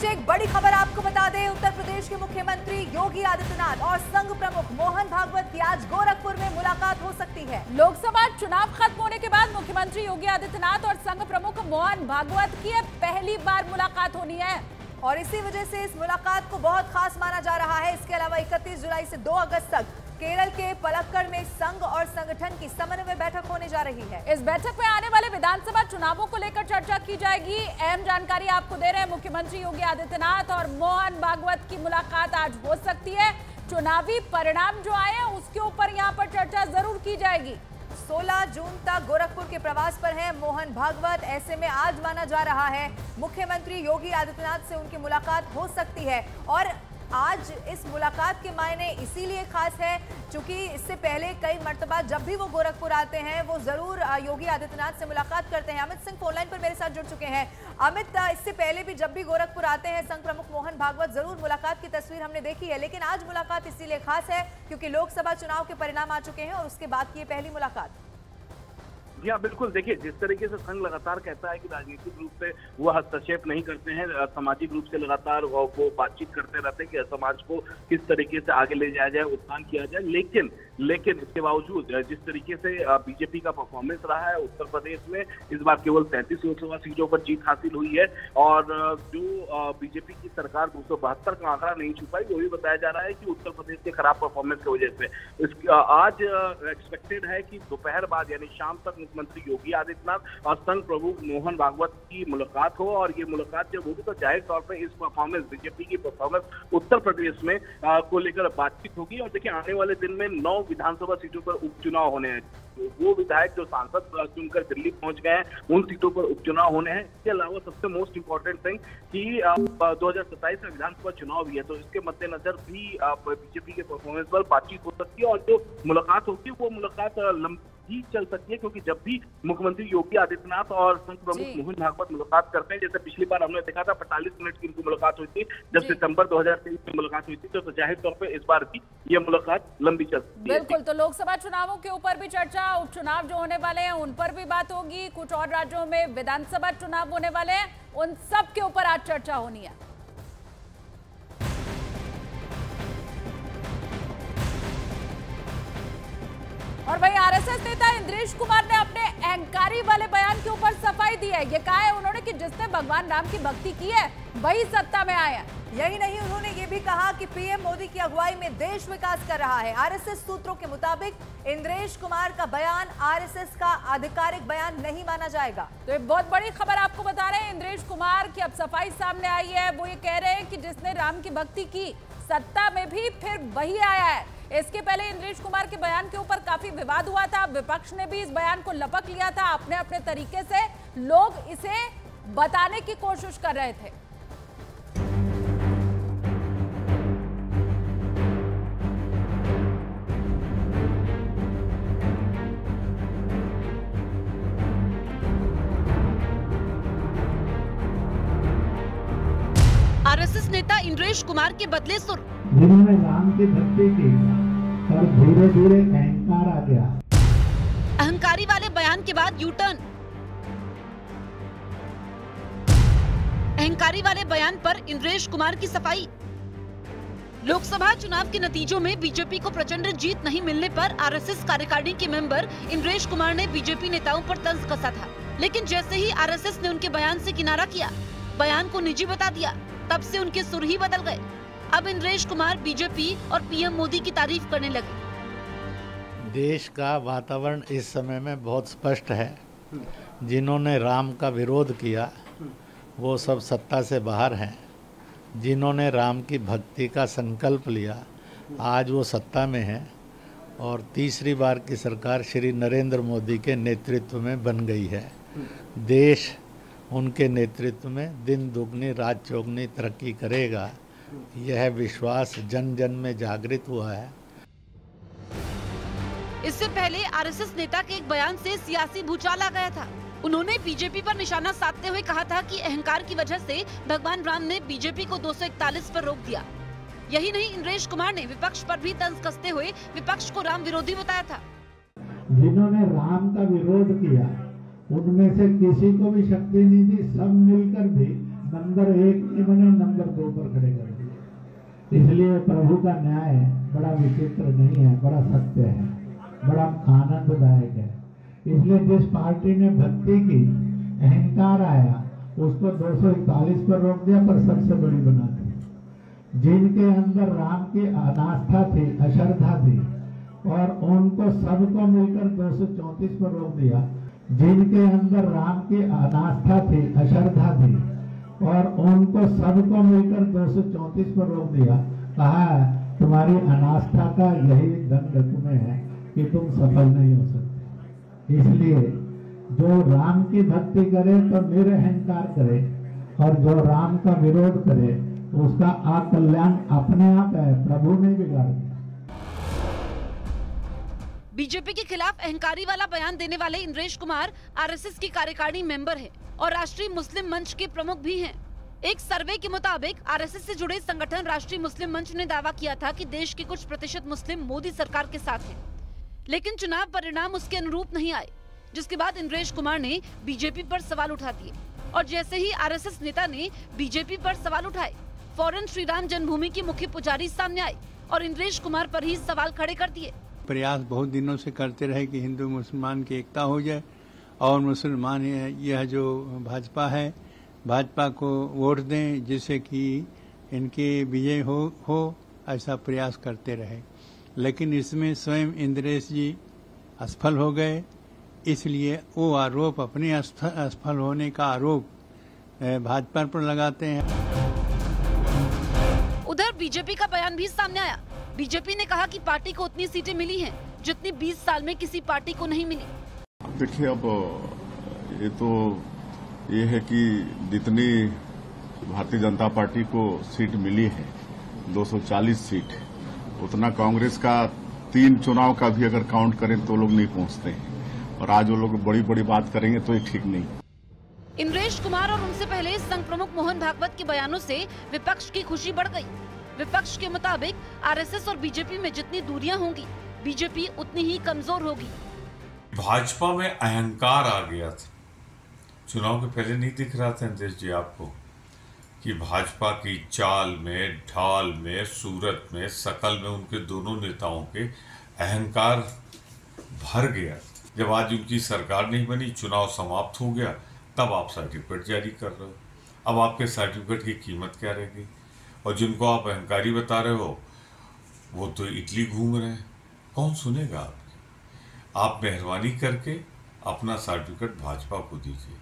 बीच एक बड़ी खबर आपको बता दें, उत्तर प्रदेश के मुख्यमंत्री योगी आदित्यनाथ और संघ प्रमुख मोहन भागवत की आज गोरखपुर में मुलाकात हो सकती है। लोकसभा चुनाव खत्म होने के बाद मुख्यमंत्री योगी आदित्यनाथ और संघ प्रमुख मोहन भागवत की पहली बार मुलाकात होनी है और इसी वजह से इस मुलाकात को बहुत खास माना जा रहा है। इसके अलावा 31 जुलाई से 2 अगस्त तक केरल के पलक्कड़ में संघ और संगठन की समन्वय बैठक होने जा रही है। इस बैठक में आने वाले विधानसभा चुनावों को लेकर चर्चा की जाएगी। अहम जानकारी आपको दे रहे हैं, मुख्यमंत्री योगी आदित्यनाथ और मोहन भागवत की मुलाकात आज हो सकती है। चुनावी परिणाम जो आए हैं उसके ऊपर यहाँ पर चर्चा जरूर की जाएगी। 16 जून तक गोरखपुर के प्रवास पर हैं मोहन भागवत। ऐसे में आज माना जा रहा है मुख्यमंत्री योगी आदित्यनाथ से उनकी मुलाकात हो सकती है और आज इस मुलाकात के मायने इसीलिए खास है क्योंकि इससे पहले कई मर्तबा जब भी वो गोरखपुर आते हैं वो जरूर योगी आदित्यनाथ से मुलाकात करते हैं। अमित सिंह फोनलाइन पर मेरे साथ जुड़ चुके हैं। अमित, इससे पहले भी जब भी गोरखपुर आते हैं संघ प्रमुख मोहन भागवत, जरूर मुलाकात की तस्वीर हमने देखी है, लेकिन आज मुलाकात इसीलिए खास है क्योंकि लोकसभा चुनाव के परिणाम आ चुके हैं और उसके बाद की ये पहली मुलाकात। जी हाँ, बिल्कुल। देखिए, जिस तरीके से संघ लगातार कहता है कि राजनीतिक रूप से वो हस्तक्षेप नहीं करते हैं, सामाजिक रूप से लगातार वो बातचीत करते रहते हैं कि समाज को किस तरीके से आगे ले जाया जाए, उत्थान किया जाए, लेकिन इसके बावजूद जिस तरीके से बीजेपी का परफॉर्मेंस रहा है उत्तर प्रदेश में, इस बार केवल 33 लोकसभा सीटों पर जीत हासिल हुई है और जो बीजेपी की सरकार 272 का आंकड़ा नहीं छू पाई, वो भी बताया जा रहा है कि उत्तर प्रदेश के खराब परफॉर्मेंस की वजह से। आज एक्सपेक्टेड है कि दोपहर बाद यानी शाम तक मुख्यमंत्री योगी आदित्यनाथ और संघ प्रमुख मोहन भागवत की मुलाकात हो और ये मुलाकात जब होगी तो जाहिर तौर पर इस परफॉर्मेंस, बीजेपी की परफॉर्मेंस उत्तर प्रदेश में को लेकर बातचीत होगी। और देखिए, आने वाले दिन में 9 विधानसभा सीटों पर उपचुनाव होने हैं। वो विधायक जो सांसद चुनकर दिल्ली पहुंच गए हैं उन सीटों पर उपचुनाव होने हैं। इसके अलावा सबसे मोस्ट इंपॉर्टेंट थिंग कि 2027 में विधानसभा चुनाव भी है, तो इसके मद्देनजर भी बीजेपी के परफॉर्मेंस पर बातचीत हो सकती है और जो मुलाकात होगी वो मुलाकात लंबी चल सकती है क्योंकि जब भी मुख्यमंत्री योगी आदित्यनाथ और संघ प्रमुख मोहन भागवत मुलाकात करते हैं, जैसे पिछली बार हमने देखा था 45 मिनट की इनकी मुलाकात हुई थी जब सितंबर 2023 में मुलाकात हुई थी, तो जाहिर तौर पर इस बार भी ये मुलाकात लंबी चल सकती है। बिल्कुल, तो लोकसभा चुनावों के ऊपर भी चर्चा, उपचुनाव जो होने वाले हैं उन पर भी बात होगी, कुछ और राज्यों में विधानसभा चुनाव होने वाले हैं उन सब के ऊपर आज चर्चा होनी है। और वहीं आरएसएस नेता इंद्रेश कुमार ने अपने अहंकारी वाले बयान के ऊपर सफाई दी है। ये कहा है उन्होंने कि जिसने भगवान राम की भक्ति की है वही सत्ता में आया। यही नहीं, उन्होंने ये भी कहा कि पीएम मोदी की अगुवाई में देश विकास कर रहा है। आरएसएस सूत्रों के मुताबिक इंद्रेश कुमार का बयान आरएसएस का आधिकारिक बयान नहीं माना जाएगा। तो एक बहुत बड़ी खबर आपको बता रहे हैं, इंद्रेश कुमार की अब सफाई सामने आई है। वो ये कह रहे हैं कि जिसने राम की भक्ति की सत्ता में भी फिर वही आया है। इसके पहले इंद्रेश कुमार के बयान के ऊपर काफी विवाद हुआ था, विपक्ष ने भी इस बयान को लपक लिया था अपने अपने तरीके से, लोग इसे बताने की कोशिश कर रहे थे। आरएसएस नेता इंद्रेश कुमार के बदले सुर, जिन्होंने राम की भक्ति की पर धीरे धीरे अहंकार आ गया। अहंकारी वाले बयान के बाद यू टर्न। अहंकारी वाले बयान पर इंद्रेश कुमार की सफाई। लोकसभा चुनाव के नतीजों में बीजेपी को प्रचंड जीत नहीं मिलने पर आरएसएस कार्यकारिणी के मेंबर इंद्रेश कुमार ने बीजेपी नेताओं पर तंज कसा था, लेकिन जैसे ही आरएसएस ने उनके बयान से किनारा किया, बयान को निजी बता दिया, तब से उनके सुर ही बदल गए। अब इंद्रेश कुमार बीजेपी और पीएम मोदी की तारीफ करने लगे। देश का वातावरण इस समय में बहुत स्पष्ट है। जिन्होंने राम का विरोध किया वो सब सत्ता से बाहर हैं। जिन्होंने राम की भक्ति का संकल्प लिया आज वो सत्ता में हैं और तीसरी बार की सरकार श्री नरेंद्र मोदी के नेतृत्व में बन गई है। देश उनके नेतृत्व में दिन दुगनी रात चौगनी तरक्की करेगा, यह विश्वास जन जन में जागृत हुआ है। इससे पहले आरएसएस नेता के एक बयान से सियासी भूचाल आ गया था। उन्होंने बीजेपी पर निशाना साधते हुए कहा था कि अहंकार की वजह से भगवान राम ने बीजेपी को 241 पर रोक दिया। यही नहीं, इंद्रेश कुमार ने विपक्ष पर भी तंज कसते हुए विपक्ष को राम विरोधी बताया था। जिन्होंने राम का विरोध किया उनमें से किसी को भी शक्ति नहीं थी, सब मिलकर भी नंबर 1 नहीं बने, नंबर 2 पर खड़े कर दिए। इसलिए प्रभु का न्याय बड़ा विचित्र नहीं है, बड़ा सत्य है, बड़ा आनंददायक है। इसलिए जिस पार्टी ने भक्ति की, अहंकार आया, उसको 241 पर रोक दिया, पर सबसे बड़ी बना दी। जिनके अंदर राम की अनास्था थी, अश्रद्धा थी, और उनको सबको मिलकर 234 पर रोक दिया। जिनके अंदर राम की अनास्था थी, अश्रद्धा थी, और उनको सबको मिलकर 234 पर रोक दिया। कहा है तुम्हारी अनास्था का यही दंड तुम्हें है कि तुम सफल नहीं हो सकते। इसलिए जो राम की भक्ति करे तो निरअहंकार करे, और जो राम का विरोध करे तो उसका अकल्याण अपने आप है, प्रभु ने बिगाड़ दिया। बीजेपी के खिलाफ अहंकारी वाला बयान देने वाले इंद्रेश कुमार आरएसएस की कार्यकारिणी मेंबर हैं और राष्ट्रीय मुस्लिम मंच के प्रमुख भी हैं। एक सर्वे के मुताबिक आरएसएस से जुड़े संगठन राष्ट्रीय मुस्लिम मंच ने दावा किया था कि देश के कुछ प्रतिशत मुस्लिम मोदी सरकार के साथ हैं, लेकिन चुनाव परिणाम उसके अनुरूप नहीं आए, जिसके बाद इंद्रेश कुमार ने बीजेपी पर सवाल उठा दिए। और जैसे ही आरएसएस नेता ने बीजेपी पर सवाल उठाए, फौरन श्री राम जन्मभूमि के मुख्य पुजारी सामने आए और इंद्रेश कुमार पर ही सवाल खड़े कर दिए। प्रयास बहुत दिनों से करते रहे कि हिंदू मुसलमान की एकता हो जाए, और मुसलमान यह जो भाजपा है, भाजपा को वोट दें जिससे कि इनकी विजय हो ऐसा प्रयास करते रहे। लेकिन इसमें स्वयं इंद्रेश जी असफल हो गए, इसलिए वो आरोप, अपने असफल होने का आरोप भाजपा पर लगाते हैं। उधर बीजेपी का बयान भी सामने आया। बीजेपी ने कहा कि पार्टी को उतनी सीटें मिली हैं जितनी 20 साल में किसी पार्टी को नहीं मिली। देखिए, अब ये है कि जितनी भारतीय जनता पार्टी को सीट मिली है 240 सीट, उतना कांग्रेस का 3 चुनाव का भी अगर काउंट करें तो लोग नहीं पहुंचते हैं। और आज वो लोग बड़ी बड़ी बात करेंगे तो ये ठीक नहीं। इंद्रेश कुमार और उनसे पहले संघ प्रमुख मोहन भागवत के बयानों से विपक्ष की खुशी बढ़ गई। विपक्ष के मुताबिक आरएसएस और बीजेपी में जितनी दूरियां होंगी, बीजेपी उतनी ही कमजोर होगी। भाजपा में अहंकार आ गया था। चुनाव के पहले नहीं दिख रहा था इंद्रेश जी आपको कि भाजपा की चाल में, ढाल में, सूरत में, शकल में उनके दोनों नेताओं के अहंकार भर गया। जब आज उनकी सरकार नहीं बनी, चुनाव समाप्त हो गया, तब आप सर्टिफिकेट जारी कर रहे हो। अब आपके सर्टिफिकेट की कीमत क्या रहेगी? और जिनको आप अहंकारी बता रहे हो वो तो इटली घूम रहे हैं, कौन सुनेगा आपकी? आप मेहरबानी करके अपना सर्टिफिकेट भाजपा को दीजिए,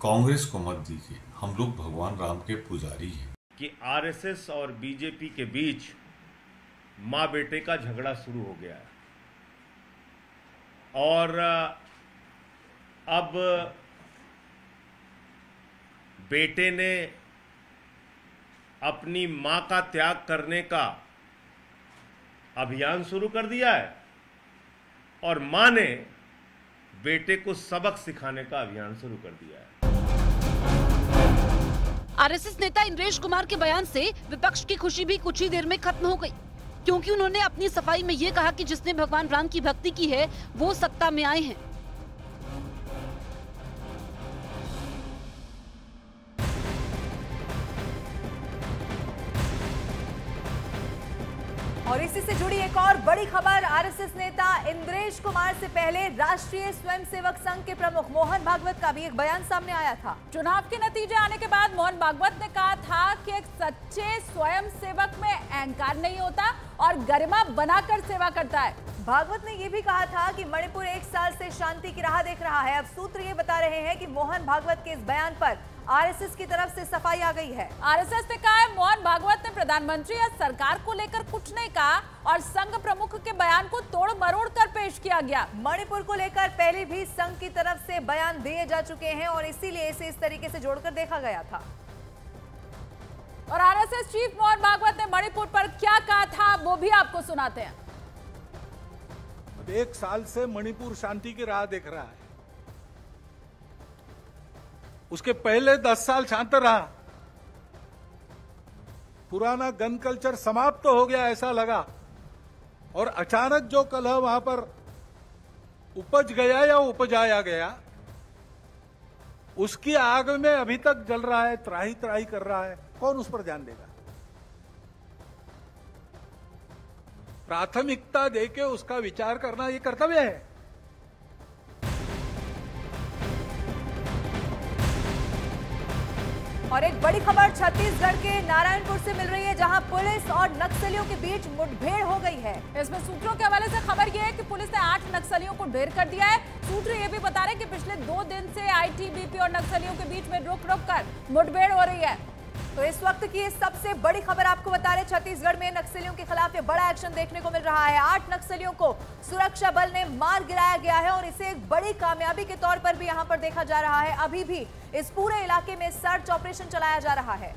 कांग्रेस को मत दीजिए। हम लोग भगवान राम के पुजारी हैं। कि आरएसएस और बीजेपी के बीच माँ बेटे का झगड़ा शुरू हो गया है, और अब बेटे ने अपनी मां का त्याग करने का अभियान शुरू कर दिया है, और मां ने बेटे को सबक सिखाने का अभियान शुरू कर दिया है। आरएसएस नेता इंद्रेश कुमार के बयान से विपक्ष की खुशी भी कुछ ही देर में खत्म हो गई, क्योंकि उन्होंने अपनी सफाई में ये कहा कि जिसने भगवान राम की भक्ति की है वो सत्ता में आए हैं। और इसी से जुड़ी एक और बड़ी खबर, आरएसएस नेता इंद्रेश कुमार से पहले राष्ट्रीय स्वयंसेवक संघ के प्रमुख मोहन भागवत का भी एक बयान सामने आया था। चुनाव के नतीजे आने के बाद मोहन भागवत ने कहा था कि एक सच्चे स्वयंसेवक में अहंकार नहीं होता और गरिमा बनाकर सेवा करता है। भागवत ने यह भी कहा था कि मणिपुर 1 साल से शांति की राह देख रहा है। अब सूत्र ये बता रहे हैं कि मोहन भागवत के इस बयान पर आरएसएस की तरफ से सफाई आ गई है। आरएसएस ने कहा है मोहन भागवत ने प्रधानमंत्री या सरकार को लेकर कुछ नहीं कहा और संघ प्रमुख के बयान को तोड़ मरोड़ कर पेश किया गया। मणिपुर को लेकर पहले भी संघ की तरफ से बयान दिए जा चुके हैं और इसीलिए इसे इस तरीके से जोड़कर देखा गया था। और आरएसएस चीफ मोहन भागवत ने मणिपुर पर क्या कहा था वो भी आपको सुनाते हैं। 1 साल से मणिपुर शांति की राह देख रहा है, उसके पहले 10 साल शांत रहा। पुराना गन कल्चर समाप्त तो हो गया ऐसा लगा, और अचानक जो कलह वहां पर उपज गया या उपजाया गया, उसकी आग में अभी तक जल रहा है, त्राही त्राही कर रहा है, कौन उस पर ध्यान देगा? प्राथमिकता देके उसका विचार करना ये कर्तव्य है। और एक बड़ी खबर छत्तीसगढ़ के नारायणपुर से मिल रही है, जहां पुलिस और नक्सलियों के बीच मुठभेड़ हो गई है। इसमें सूत्रों के हवाले से खबर यह है कि पुलिस ने 8 नक्सलियों को ढेर कर दिया है। सूत्र ये भी बता रहे हैं कि पिछले 2 दिन से आईटीबीपी और नक्सलियों के बीच में रुक कर मुठभेड़ हो रही है। तो इस वक्त की सबसे बड़ी खबर आपको बता रहे, छत्तीसगढ़ में नक्सलियों के खिलाफ ये बड़ा एक्शन देखने को मिल रहा है। 8 नक्सलियों को सुरक्षा बल ने मार गिराया गया है और इसे एक बड़ी कामयाबी के तौर पर भी यहां पर देखा जा रहा है। अभी भी इस पूरे इलाके में सर्च ऑपरेशन चलाया जा रहा है।